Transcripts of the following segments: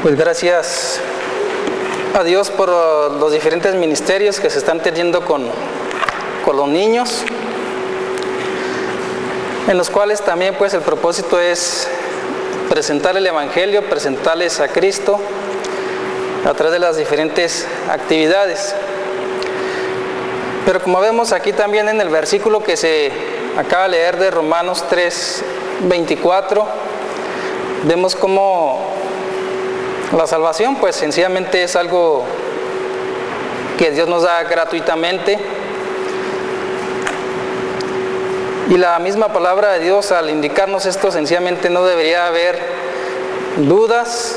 Pues gracias a Dios por los diferentes ministerios que se están teniendo con los niños, en los cuales también pues el propósito es presentar el Evangelio, presentarles a Cristo a través de las diferentes actividades. Pero como vemos aquí también en el versículo que se acaba de leer de Romanos 3:24, vemos cómo la salvación pues sencillamente es algo que Dios nos da gratuitamente, y la misma palabra de Dios al indicarnos esto sencillamente no debería haber dudas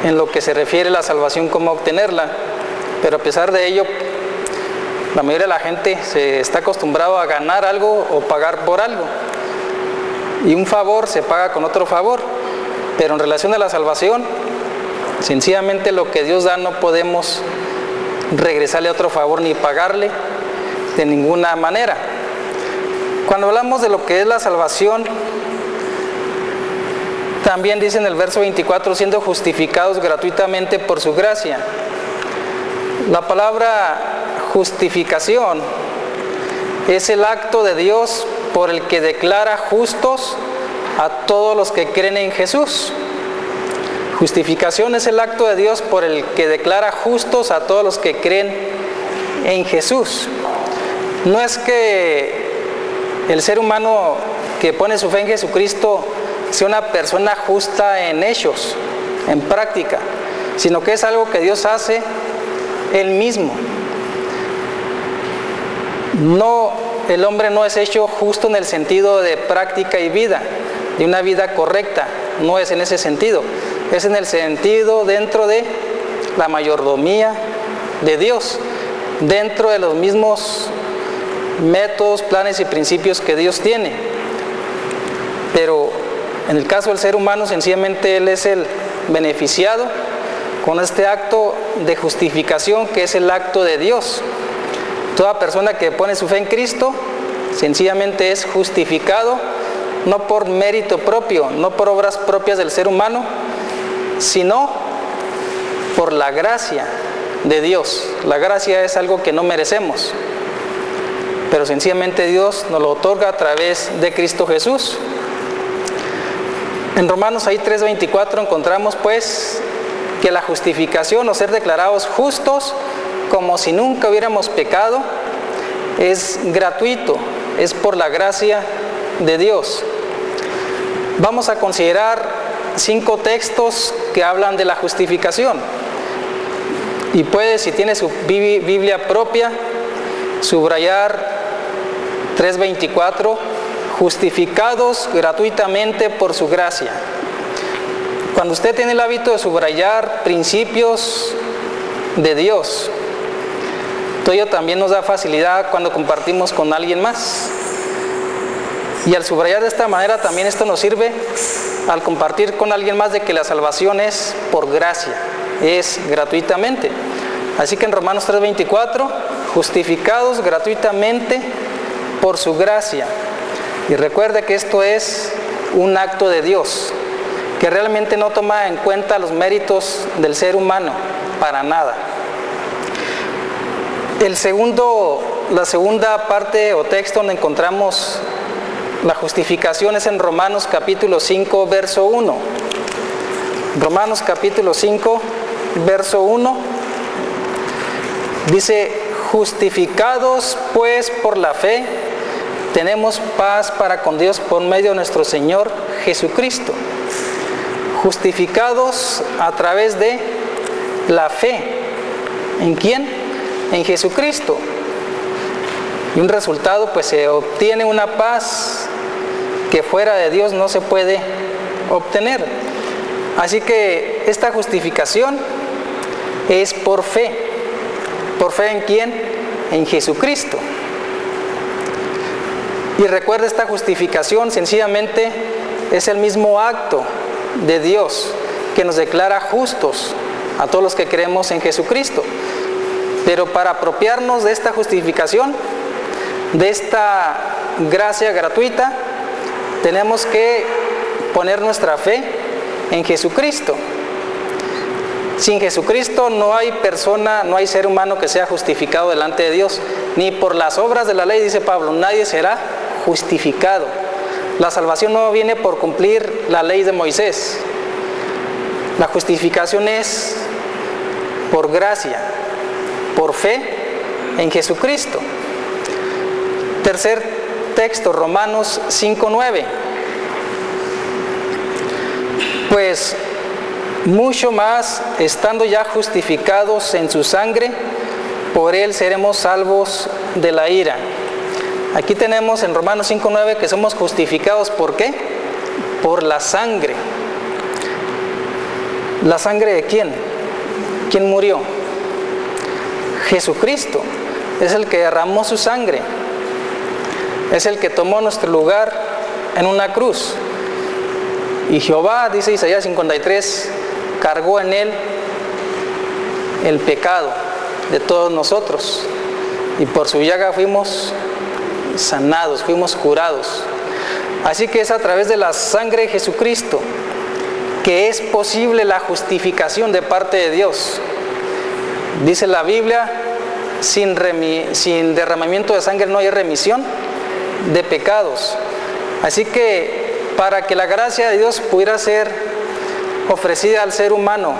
en lo que se refiere a la salvación, cómo obtenerla. Pero a pesar de ello, la mayoría de la gente se está acostumbrado a ganar algo o pagar por algo, y un favor se paga con otro favor. Pero en relación a la salvación, sencillamente lo que Dios da no podemos regresarle otro favor ni pagarle de ninguna manera. Cuando hablamos de lo que es la salvación, también dice en el verso 24, siendo justificados gratuitamente por su gracia. La palabra justificación es el acto de Dios por el que declara justos a todos los que creen en Jesús. Justificación es el acto de Dios por el que declara justos a todos los que creen en Jesús. No es que el ser humano que pone su fe en Jesucristo sea una persona justa en hechos, en práctica, sino que es algo que Dios hace Él mismo. No, el hombre no es hecho justo en el sentido de práctica y vida, de una vida correcta, no es en ese sentido, es en el sentido dentro de la mayordomía de Dios, dentro de los mismos métodos, planes y principios que Dios tiene. Pero en el caso del ser humano, sencillamente él es el beneficiado con este acto de justificación, que es el acto de Dios. Toda persona que pone su fe en Cristo sencillamente es justificado, no por mérito propio, no por obras propias del ser humano, sino por la gracia de Dios. La gracia es algo que no merecemos, pero sencillamente Dios nos lo otorga a través de Cristo Jesús. En Romanos 3:24 encontramos pues que la justificación, o ser declarados justos como si nunca hubiéramos pecado, es gratuito, es por la gracia de Dios. Vamos a considerar 5 textos que hablan de la justificación, y puede, si tiene su Biblia propia, subrayar 3:24, justificados gratuitamente por su gracia. Cuando usted tiene el hábito de subrayar principios de Dios, todo ello también nos da facilidad cuando compartimos con alguien más. Y al subrayar de esta manera también esto nos sirve al compartir con alguien más de que la salvación es por gracia, es gratuitamente. Así que en Romanos 3:24, justificados gratuitamente por su gracia. Y recuerde que esto es un acto de Dios, que realmente no toma en cuenta los méritos del ser humano, para nada. La segunda parte o texto donde encontramos la justificación es en Romanos capítulo 5, verso 1. Romanos capítulo 5, verso 1, dice: justificados pues por la fe, tenemos paz para con Dios por medio de nuestro Señor Jesucristo. Justificados a través de la fe. ¿En quién? En Jesucristo. Y un resultado, pues se obtiene una paz que fuera de Dios no se puede obtener. Así que esta justificación es por fe. ¿Por fe en quién? En Jesucristo. Y recuerda, esta justificación sencillamente es el mismo acto de Dios que nos declara justos a todos los que creemos en Jesucristo. Pero para apropiarnos de esta justificación, de esta gracia gratuita, tenemos que poner nuestra fe en Jesucristo. Sin Jesucristo no hay persona, no hay ser humano que sea justificado delante de Dios, ni por las obras de la ley, dice Pablo, nadie será justificado. La salvación no viene por cumplir la ley de Moisés. La justificación es por gracia, por fe en Jesucristo. Tercer texto, Romanos 5:9. Pues mucho más, estando ya justificados en su sangre, por él seremos salvos de la ira. Aquí tenemos en Romanos 5:9 que somos justificados, ¿por qué? Por la sangre. ¿La sangre de quién? ¿Quién murió? Jesucristo. Es el que derramó su sangre. Es el que tomó nuestro lugar en una cruz. Y Jehová, dice Isaías 53, cargó en él el pecado de todos nosotros. Y por su llaga fuimos sanados, fuimos curados. Así que es a través de la sangre de Jesucristo que es posible la justificación de parte de Dios. Dice la Biblia, sin derramamiento de sangre no hay remisión de pecados. Así que para que la gracia de Dios pudiera ser ofrecida al ser humano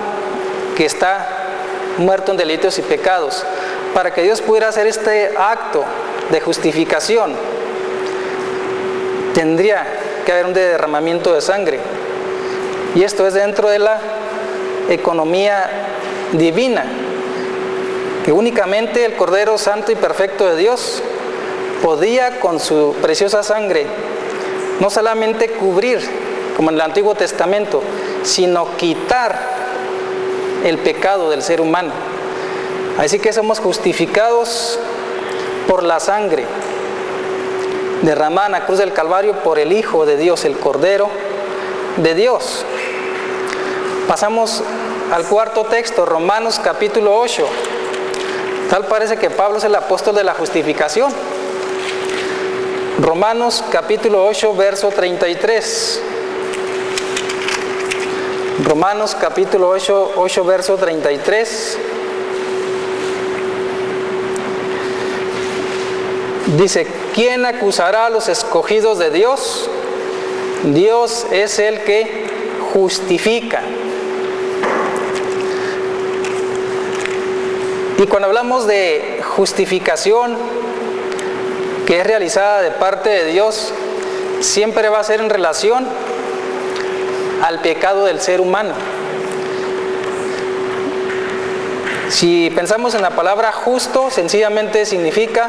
que está muerto en delitos y pecados, para que Dios pudiera hacer este acto de justificación, tendría que haber un derramamiento de sangre. Y esto es dentro de la economía divina, que únicamente el Cordero Santo y Perfecto de Dios podía con su preciosa sangre no solamente cubrir, como en el Antiguo Testamento, sino quitar el pecado del ser humano. Así que somos justificados por la sangre derramada en la cruz del Calvario por el Hijo de Dios, el Cordero de Dios. Pasamos al cuarto texto, Romanos capítulo 8. Tal parece que Pablo es el apóstol de la justificación. Romanos capítulo 8, verso 33. Romanos capítulo 8, verso 33. Dice, ¿quién acusará a los escogidos de Dios? Dios es el que justifica. Y cuando hablamos de justificación que es realizada de parte de Dios, siempre va a ser en relación al pecado del ser humano. Si pensamos en la palabra justo, sencillamente significa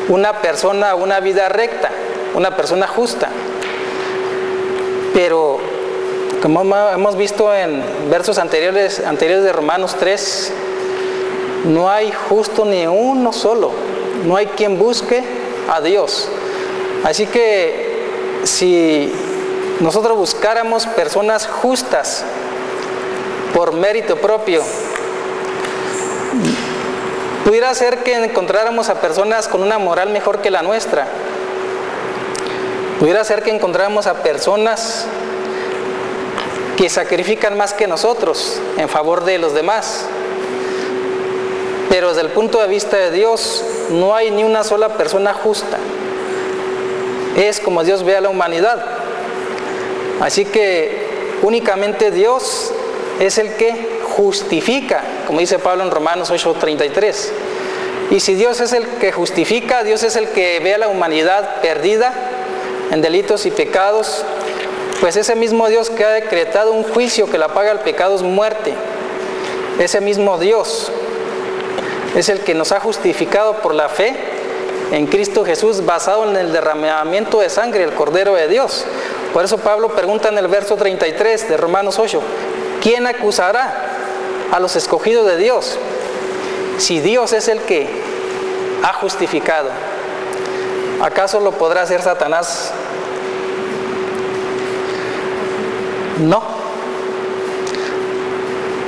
una persona, una vida recta, una persona justa. Pero como hemos visto en versos anteriores de Romanos 3, no hay justo ni uno solo, no hay quien busque a Dios. Así que si nosotros buscáramos personas justas por mérito propio, pudiera ser que encontráramos a personas con una moral mejor que la nuestra. Pudiera ser que encontráramos a personas que sacrifican más que nosotros en favor de los demás. Pero desde el punto de vista de Dios, no hay ni una sola persona justa. Es como Dios ve a la humanidad. Así que únicamente Dios es el que justifica, como dice Pablo en Romanos 8:33. Y si Dios es el que justifica, Dios es el que ve a la humanidad perdida en delitos y pecados, pues ese mismo Dios que ha decretado un juicio que la paga el pecado es muerte, ese mismo Dios es el que nos ha justificado por la fe en Cristo Jesús, basado en el derramamiento de sangre del Cordero de Dios. Por eso Pablo pregunta en el verso 33 de Romanos 8, ¿quién acusará a los escogidos de Dios? Si Dios es el que ha justificado, ¿acaso lo podrá hacer Satanás? No.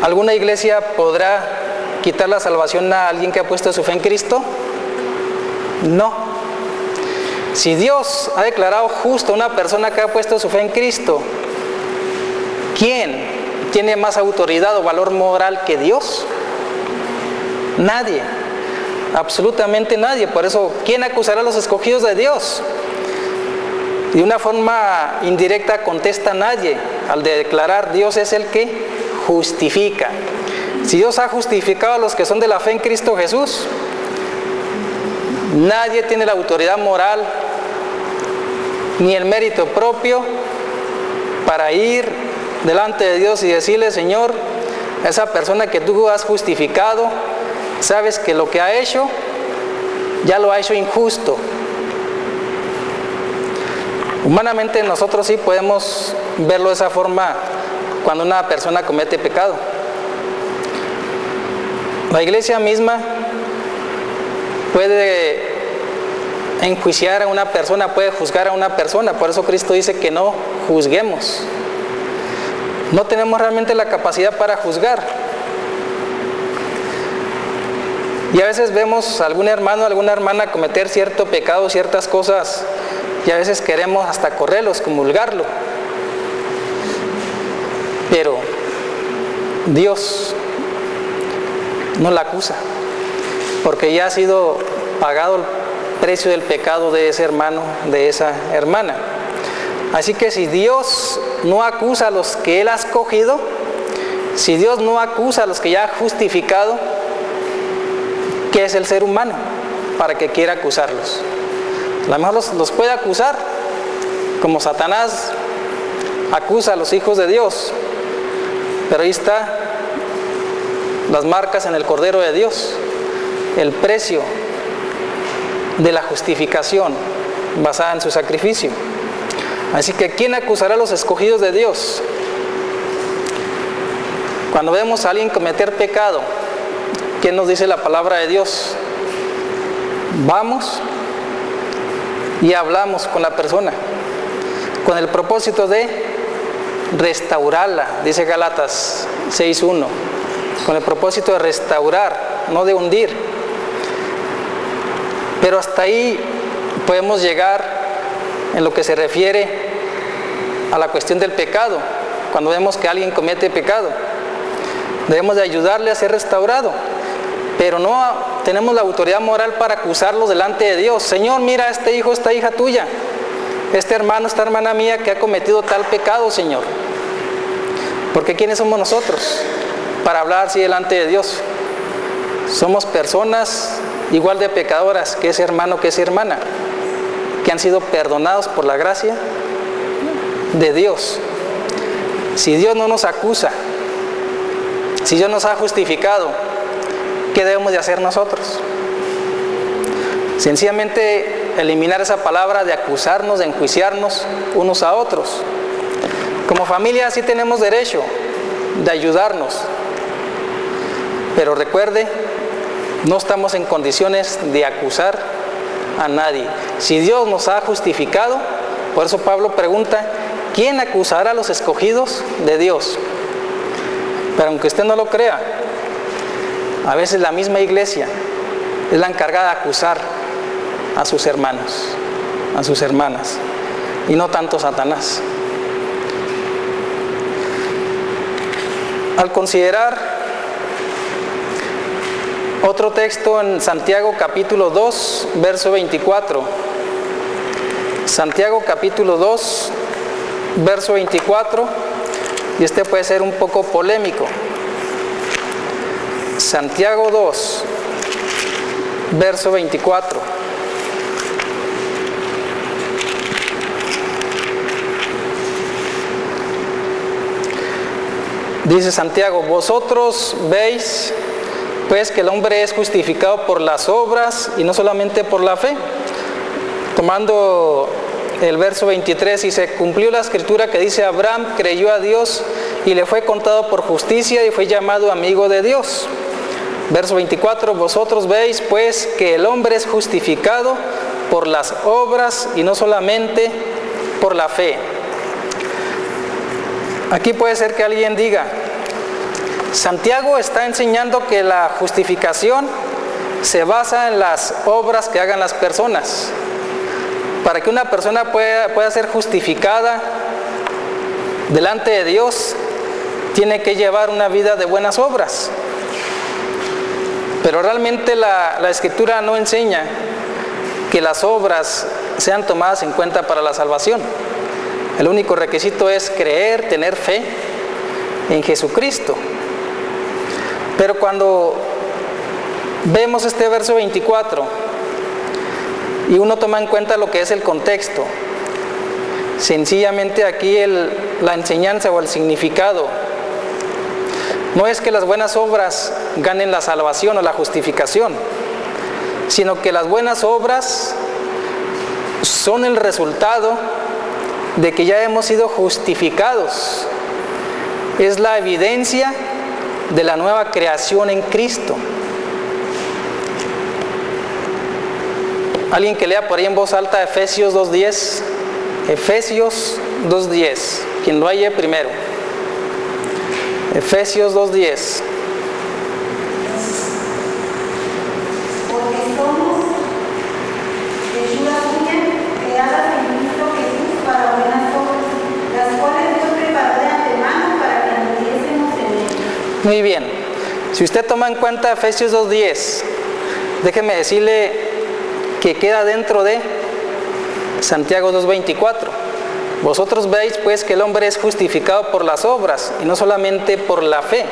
¿Alguna iglesia podrá quitar la salvación a alguien que ha puesto su fe en Cristo? No. Si Dios ha declarado justo a una persona que ha puesto su fe en Cristo, ¿quién tiene más autoridad o valor moral que Dios? Nadie, absolutamente nadie. Por eso, ¿quién acusará a los escogidos de Dios? De una forma indirecta contesta nadie, al declarar Dios es el que justifica. Si Dios ha justificado a los que son de la fe en Cristo Jesús, nadie tiene la autoridad moral ni el mérito propio para ir delante de Dios y decirle: Señor, esa persona que tú has justificado, sabes que lo que ha hecho, ya lo ha hecho injusto. Humanamente nosotros sí podemos verlo de esa forma cuando una persona comete pecado. La iglesia misma puede enjuiciar a una persona, puede juzgar a una persona. Por eso Cristo dice que no juzguemos. No tenemos realmente la capacidad para juzgar. Y a veces vemos a algún hermano, alguna hermana cometer cierto pecado, ciertas cosas, y a veces queremos hasta correrlos, comulgarlo. Pero Dios no la acusa, porque ya ha sido pagado el precio del pecado de ese hermano, de esa hermana. Así que si Dios no acusa a los que Él ha escogido, si Dios no acusa a los que ya ha justificado, ¿qué es el ser humano para que quiera acusarlos? A lo mejor los puede acusar, como Satanás acusa a los hijos de Dios, pero ahí está las marcas en el Cordero de Dios, el precio de la justificación basada en su sacrificio. Así que ¿quién acusará a los escogidos de Dios? Cuando vemos a alguien cometer pecado, ¿qué nos dice la palabra de Dios? Vamos y hablamos con la persona, con el propósito de restaurarla, dice Gálatas 6:1, con el propósito de restaurar, no de hundir. Pero hasta ahí podemos llegar en lo que se refiere a la cuestión del pecado. Cuando vemos que alguien comete pecado, debemos de ayudarle a ser restaurado, pero no tenemos la autoridad moral para acusarlo delante de Dios. Señor, mira a este hijo, esta hija tuya, este hermano, esta hermana mía que ha cometido tal pecado, Señor. Porque ¿quiénes somos nosotros para hablar así delante de Dios? Somos personas igual de pecadoras que ese hermano, que esa hermana, que han sido perdonados por la gracia de Dios. Si Dios no nos acusa, si Dios nos ha justificado, ¿qué debemos de hacer nosotros? Sencillamente eliminar esa palabra de acusarnos, de enjuiciarnos unos a otros. Como familia sí tenemos derecho de ayudarnos, pero recuerde, no estamos en condiciones de acusar a nadie. Si Dios nos ha justificado, por eso Pablo pregunta: ¿quién acusará a los escogidos de Dios? Pero aunque usted no lo crea, a veces la misma iglesia es la encargada de acusar a sus hermanos, a sus hermanas, y no tanto Satanás. Al considerar otro texto en Santiago capítulo 2, verso 24. Santiago capítulo 2, verso 24, y este puede ser un poco polémico. Santiago 2, verso 24. Dice Santiago: vosotros veis pues que el hombre es justificado por las obras y no solamente por la fe. Tomando el verso 23, y se cumplió la escritura que dice: Abraham creyó a Dios y le fue contado por justicia y fue llamado amigo de Dios. Verso 24: vosotros veis pues que el hombre es justificado por las obras y no solamente por la fe. Aquí puede ser que alguien diga: Santiago está enseñando que la justificación se basa en las obras que hagan las personas. Para que una persona pueda ser justificada delante de Dios, tiene que llevar una vida de buenas obras. Pero realmente la Escritura no enseña que las obras sean tomadas en cuenta para la salvación. El único requisito es creer, tener fe en Jesucristo. Pero cuando vemos este verso 24 y uno toma en cuenta lo que es el contexto, sencillamente aquí la enseñanza o el significado no es que las buenas obras ganen la salvación o la justificación, sino que las buenas obras son el resultado de que ya hemos sido justificados. Es la evidencia de la nueva creación en Cristo. Alguien que lea por ahí en voz alta Efesios 2:10. Efesios 2:10. Quien lo haya primero. Efesios 2:10. Porque somos hechura suya, creadas en Cristo Jesús para buenas obras, las cuales Dios preparó de antemano para que anduviésemos en él. Muy bien. Si usted toma en cuenta Efesios 2:10, déjeme decirle que queda dentro de Santiago 2:24. Vosotros veis pues que el hombre es justificado por las obras y no solamente por la fe.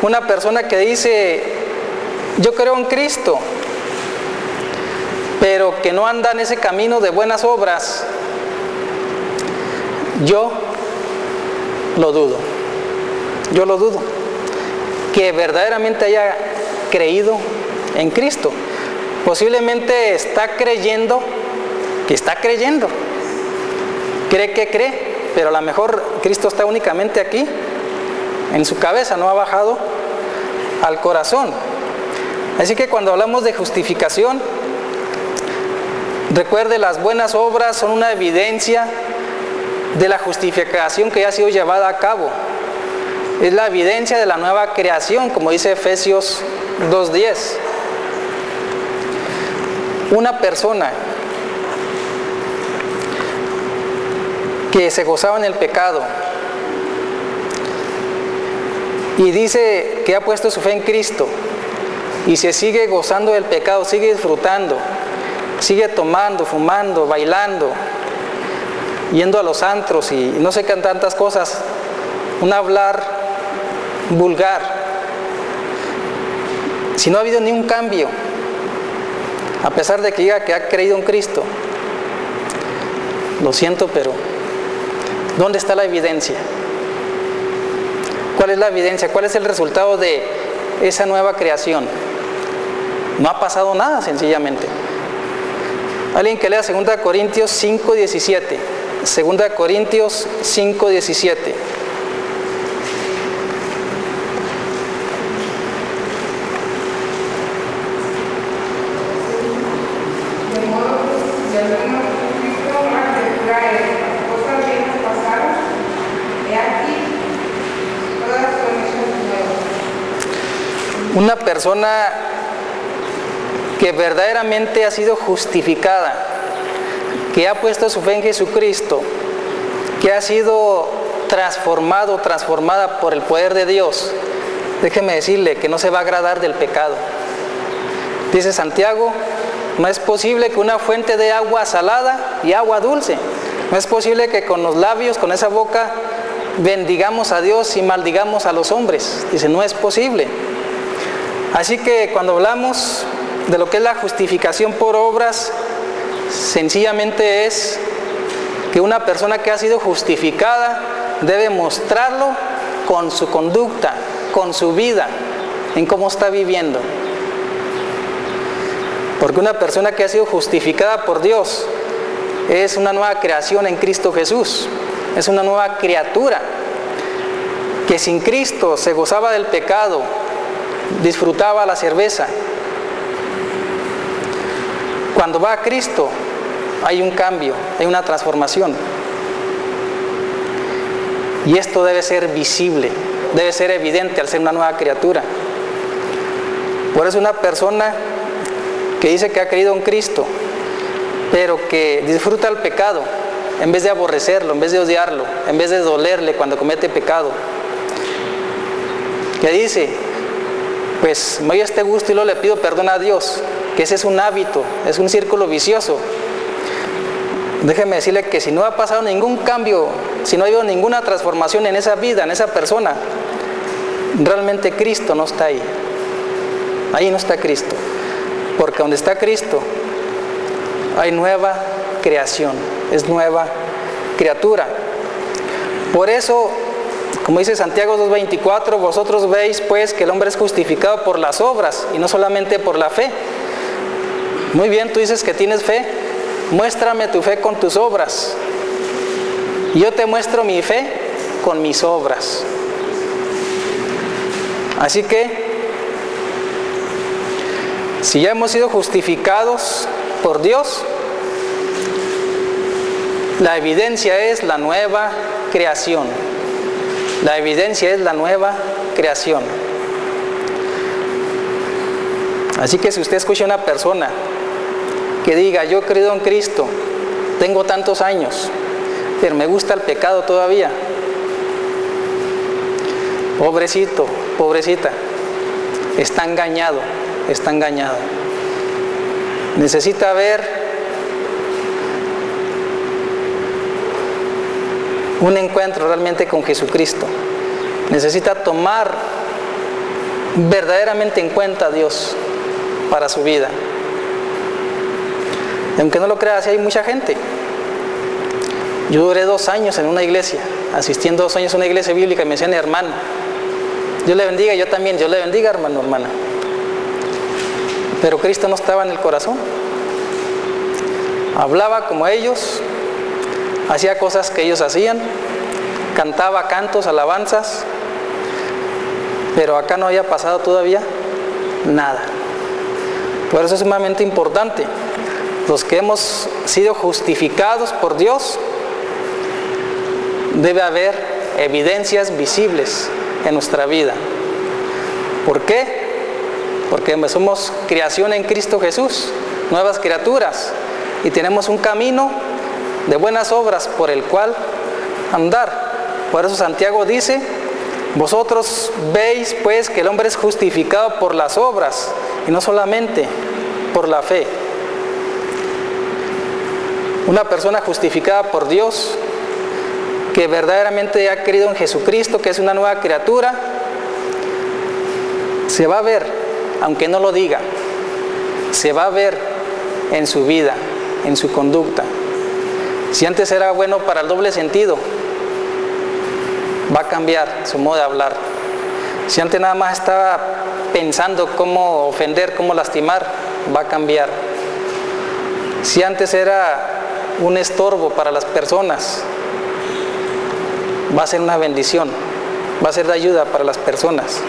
Una persona que dice, yo creo en Cristo, pero que no anda en ese camino de buenas obras, yo lo dudo. Yo lo dudo. Que verdaderamente haya creído en Cristo. Posiblemente está creyendo que está creyendo. Cree que cree, pero a lo mejor Cristo está únicamente aquí, en su cabeza, no ha bajado al corazón. Así que cuando hablamos de justificación, recuerde, las buenas obras son una evidencia de la justificación que ya ha sido llevada a cabo. Es la evidencia de la nueva creación, como dice Efesios 2:10. Una persona que se gozaba en el pecado y dice que ha puesto su fe en Cristo y se sigue gozando del pecado, sigue disfrutando, sigue tomando, fumando, bailando, yendo a los antros y no sé qué tantas cosas, un hablar vulgar. Si no ha habido ni un cambio, a pesar de que diga que ha creído en Cristo, lo siento, pero ¿dónde está la evidencia? ¿Cuál es la evidencia? ¿Cuál es el resultado de esa nueva creación? No ha pasado nada, sencillamente. Alguien que lea 2 Corintios 5:17. 2 Corintios 5:17. Una persona que verdaderamente ha sido justificada, que ha puesto su fe en Jesucristo, que ha sido transformada por el poder de Dios, déjeme decirle que no se va a agradar del pecado. Dice Santiago, no es posible que una fuente de agua salada y agua dulce, no es posible que con los labios, con esa boca, bendigamos a Dios y maldigamos a los hombres. Dice, no es posible. Así que cuando hablamos de lo que es la justificación por obras, sencillamente es que una persona que ha sido justificada debe mostrarlo con su conducta, con su vida, en cómo está viviendo. Porque una persona que ha sido justificada por Dios es una nueva creación en Cristo Jesús, es una nueva criatura que sin Cristo se gozaba del pecado, disfrutaba la cerveza. Cuando va a Cristo hay un cambio, hay una transformación. Y esto debe ser visible, debe ser evidente al ser una nueva criatura. Por eso una persona que dice que ha creído en Cristo, pero que disfruta el pecado, en vez de aborrecerlo, en vez de odiarlo, en vez de dolerle cuando comete pecado, que dice, pues me doy este gusto y luego le pido perdón a Dios, que ese es un hábito, es un círculo vicioso. Déjeme decirle que si no ha pasado ningún cambio, si no ha habido ninguna transformación en esa vida, en esa persona, realmente Cristo no está ahí. Ahí no está Cristo. Porque donde está Cristo hay nueva creación, es nueva criatura. Por eso, como dice Santiago 2:24, vosotros veis pues que el hombre es justificado por las obras y no solamente por la fe. Muy bien, tú dices que tienes fe, muéstrame tu fe con tus obras. Y yo te muestro mi fe con mis obras. Así que, si ya hemos sido justificados por Dios, la evidencia es la nueva creación. La evidencia es la nueva creación. Así que si usted escucha a una persona que diga, yo he creído en Cristo, tengo tantos años, pero me gusta el pecado todavía, pobrecito, pobrecita, está engañado, está engañado. Necesita ver un encuentro realmente con Jesucristo. Necesita tomar verdaderamente en cuenta a Dios para su vida. Y aunque no lo crea, así hay mucha gente. Yo duré 2 años en una iglesia, asistiendo 2 años a una iglesia bíblica, y me decían hermano. Dios le bendiga, yo también, Dios le bendiga, hermano, hermana. Pero Cristo no estaba en el corazón. Hablaba como ellos, hacía cosas que ellos hacían, cantaba cantos, alabanzas, pero acá no había pasado todavía nada. Por eso es sumamente importante. Los que hemos sido justificados por Dios, debe haber evidencias visibles en nuestra vida. ¿Por qué? Porque somos creación en Cristo Jesús, nuevas criaturas, y tenemos un camino de buenas obras por el cual andar. Por eso Santiago dice, vosotros veis pues que el hombre es justificado por las obras y no solamente por la fe. Una persona justificada por Dios, que verdaderamente ha creído en Jesucristo, que es una nueva criatura, se va a ver, aunque no lo diga, se va a ver en su vida, en su conducta. Si antes era bueno para el doble sentido, va a cambiar su modo de hablar. Si antes nada más estaba pensando cómo ofender, cómo lastimar, va a cambiar. Si antes era un estorbo para las personas, va a ser una bendición, va a ser de ayuda para las personas.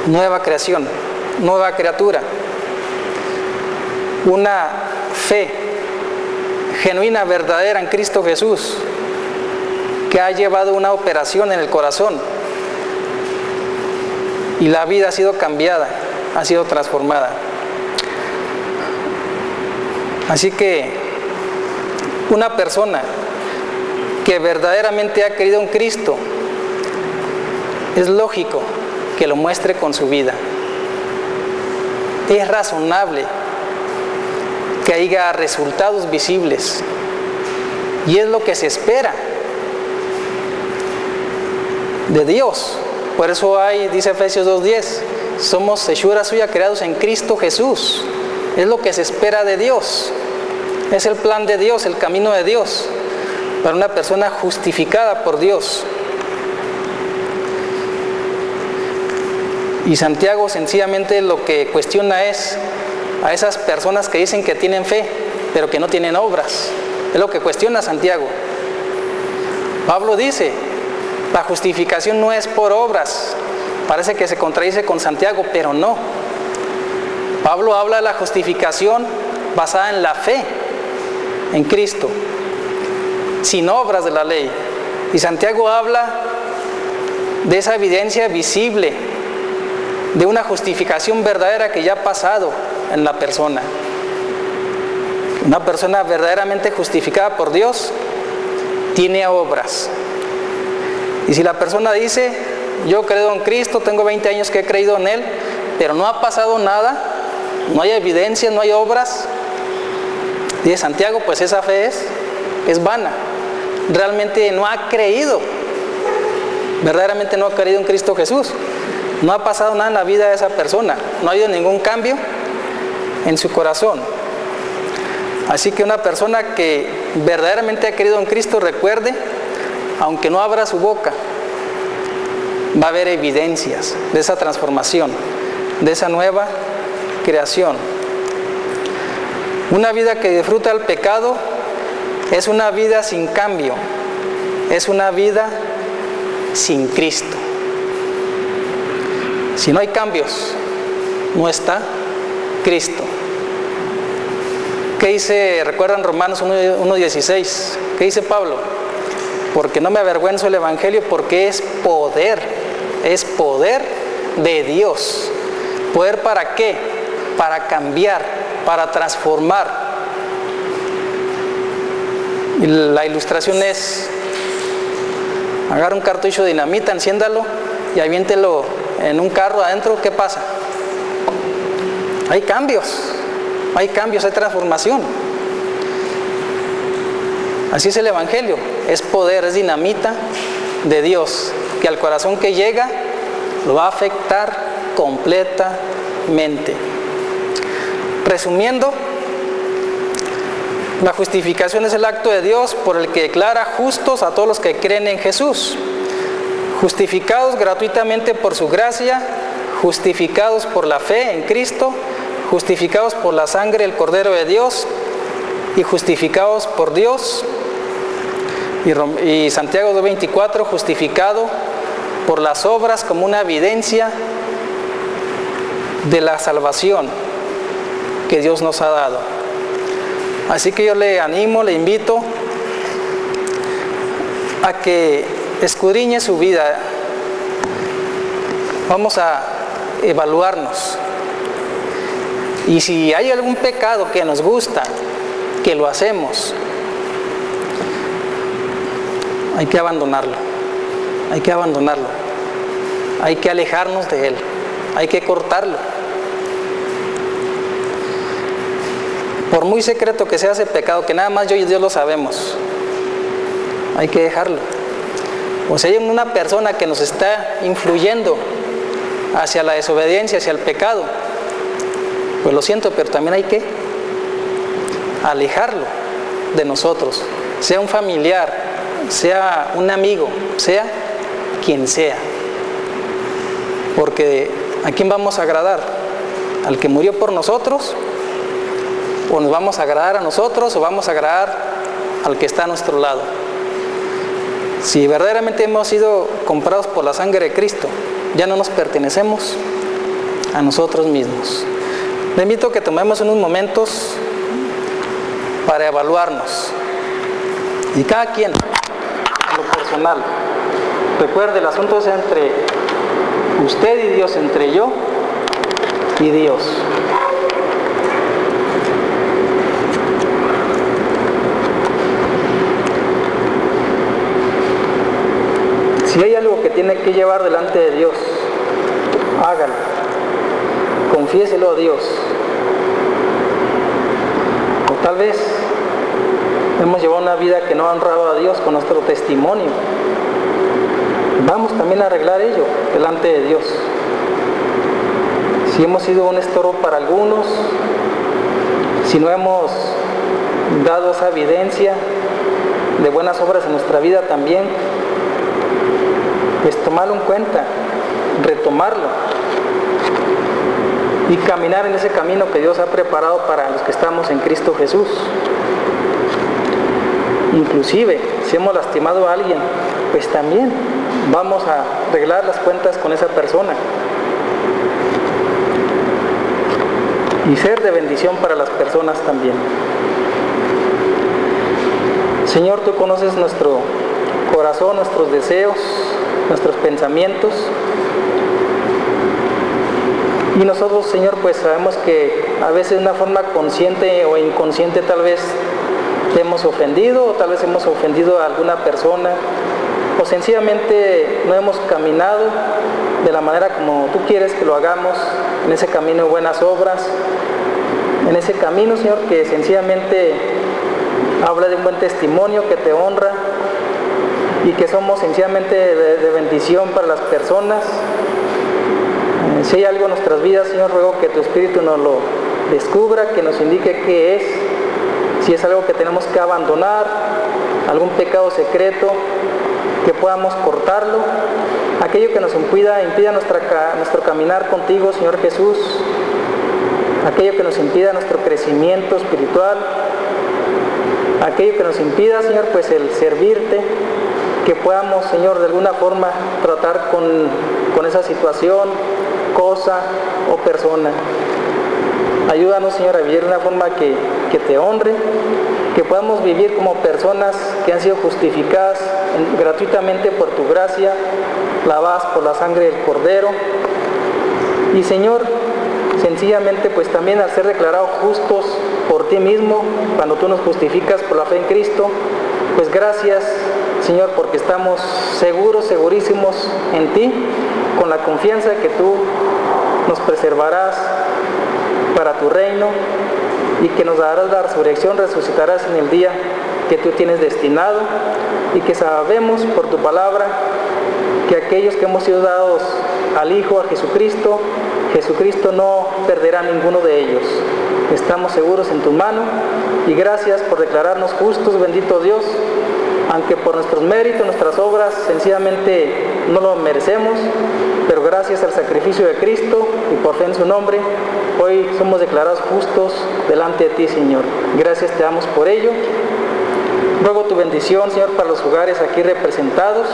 Nueva creación, nueva criatura. Una fe genuina, verdadera en Cristo Jesús, que ha llevado una operación en el corazón y la vida ha sido cambiada, ha sido transformada. Así que una persona que verdaderamente ha creído en Cristo, es lógico que lo muestre con su vida. Es razonable que haya resultados visibles, y es lo que se espera de Dios. Por eso dice Efesios 2:10, somos hechura suya, creados en Cristo Jesús. Es lo que se espera de Dios, es el plan de Dios, el camino de Dios para una persona justificada por Dios. Y Santiago sencillamente lo que cuestiona es a esas personas que dicen que tienen fe, pero que no tienen obras. Es lo que cuestiona Santiago. Pablo dice, la justificación no es por obras. Parece que se contradice con Santiago, pero no. Pablo habla de la justificación basada en la fe en Cristo, sin obras de la ley. Y Santiago habla de esa evidencia visible, de una justificación verdadera que ya ha pasado en la persona. Una persona verdaderamente justificada por Dios tiene obras. Y si la persona dice, yo he creído en Cristo, tengo 20 años que he creído en Él, pero no ha pasado nada, no hay evidencias, no hay obras. Dice Santiago, pues esa fe es vana. Realmente no ha creído, verdaderamente no ha creído en Cristo Jesús. No ha pasado nada en la vida de esa persona, no ha habido ningún cambio en su corazón. Así que una persona que verdaderamente ha creído en Cristo, recuerde, aunque no abra su boca, va a haber evidencias de esa transformación, de esa nueva creación. Una vida que disfruta el pecado es una vida sin cambio, es una vida sin Cristo. Si no hay cambios, no está Cristo. ¿Qué dice? ¿Recuerdan Romanos 1:16? ¿Qué dice Pablo? Porque no me avergüenzo del Evangelio, porque es poder de Dios. ¿Poder para qué? Para cambiar, para transformar. Y la ilustración es: agarra un cartucho de dinamita, enciéndalo y aviéntelo en un carro adentro. ¿Qué pasa? Hay cambios, hay transformación. Así es el Evangelio, es poder, es dinamita de Dios, que al corazón que llega lo va a afectar completamente. Resumiendo, la justificación es el acto de Dios por el que declara justos a todos los que creen en Jesús. Justificados gratuitamente por su gracia, justificados por la fe en Cristo, justificados por la sangre del Cordero de Dios y justificados por Dios. Y Santiago 2:24, justificado por las obras como una evidencia de la salvación que Dios nos ha dado. Así que yo le animo, le invito a que escudriñe su vida. Vamos a evaluarnos. Y si hay algún pecado que nos gusta, que lo hacemos, hay que abandonarlo. Hay que alejarnos de él. Hay que cortarlo. Por muy secreto que sea ese pecado, que nada más yo y Dios lo sabemos, hay que dejarlo. O si hay una persona que nos está influyendo hacia la desobediencia, hacia el pecado, pues lo siento, pero también hay que alejarlo de nosotros, sea un familiar, sea un amigo, sea quien sea. Porque ¿a quién vamos a agradar? ¿Al que murió por nosotros? ¿O nos vamos a agradar a nosotros o vamos a agradar al que está a nuestro lado? Si verdaderamente hemos sido comprados por la sangre de Cristo, ya no nos pertenecemos a nosotros mismos. Le invito a que tomemos unos momentos para evaluarnos. Y cada quien, en lo personal, recuerde, el asunto es entre usted y Dios, entre yo y Dios. Si hay algo que tiene que llevar delante de Dios, hágalo. Confiéselo a Dios. O tal vez hemos llevado una vida que no ha honrado a Dios con nuestro testimonio. Vamos también a arreglar ello delante de Dios. Si hemos sido un estorbo para algunos, si no hemos dado esa evidencia de buenas obras en nuestra vida también, pues tomarlo en cuenta, retomarlo y caminar en ese camino que Dios ha preparado para los que estamos en Cristo Jesús. Inclusive, si hemos lastimado a alguien, pues también vamos a arreglar las cuentas con esa persona y ser de bendición para las personas también. Señor, tú conoces nuestro corazón, nuestros deseos, nuestros pensamientos, y nosotros, Señor, pues sabemos que a veces de una forma consciente o inconsciente tal vez te hemos ofendido, o tal vez hemos ofendido a alguna persona, o sencillamente no hemos caminado de la manera como tú quieres que lo hagamos, en ese camino de buenas obras, en ese camino, Señor, que sencillamente habla de un buen testimonio que te honra y que somos sencillamente de bendición para las personas. Si hay algo en nuestras vidas, Señor, ruego que tu Espíritu nos lo descubra, que nos indique qué es, si es algo que tenemos que abandonar, algún pecado secreto, que podamos cortarlo, aquello que nos impida nuestro caminar contigo, Señor Jesús, aquello que nos impida nuestro crecimiento espiritual, aquello que nos impida, Señor, pues el servirte, que podamos, Señor, de alguna forma tratar con esa situación, cosa o persona. Ayúdanos, Señor, a vivir de una forma que te honre, que podamos vivir como personas que han sido justificadas gratuitamente por tu gracia, lavadas por la sangre del Cordero. Y, Señor, sencillamente pues también al ser declarados justos por ti mismo, cuando tú nos justificas por la fe en Cristo, pues gracias, Señor, porque estamos seguros, segurísimos en ti, con la confianza de que tú nos preservarás para tu reino y que nos darás la resurrección, resucitarás en el día que tú tienes destinado, y que sabemos por tu palabra que aquellos que hemos sido dados al Hijo, a Jesucristo, Jesucristo no perderá ninguno de ellos. Estamos seguros en tu mano y gracias por declararnos justos, bendito Dios, aunque por nuestros méritos, nuestras obras, sencillamente no lo merecemos, pero gracias al sacrificio de Cristo y por fe en su nombre, hoy somos declarados justos delante de ti, Señor. Gracias te damos por ello. Ruego tu bendición, Señor, para los hogares aquí representados.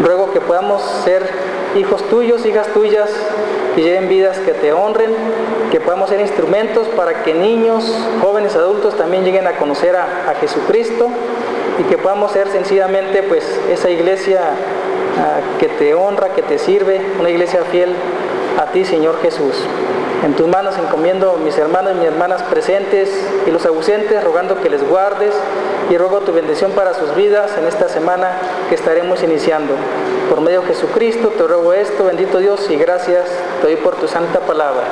Ruego que podamos ser hijos tuyos, hijas tuyas, que lleven vidas que te honren, que podamos ser instrumentos para que niños, jóvenes, adultos también lleguen a conocer a Jesucristo, y que podamos ser sencillamente pues esa iglesia que te honra, que te sirve, una iglesia fiel a ti, Señor Jesús. En tus manos encomiendo mis hermanos y mis hermanas presentes y los ausentes, rogando que les guardes, y ruego tu bendición para sus vidas en esta semana que estaremos iniciando. Por medio de Jesucristo te ruego esto, bendito Dios, y gracias te doy por tu santa palabra.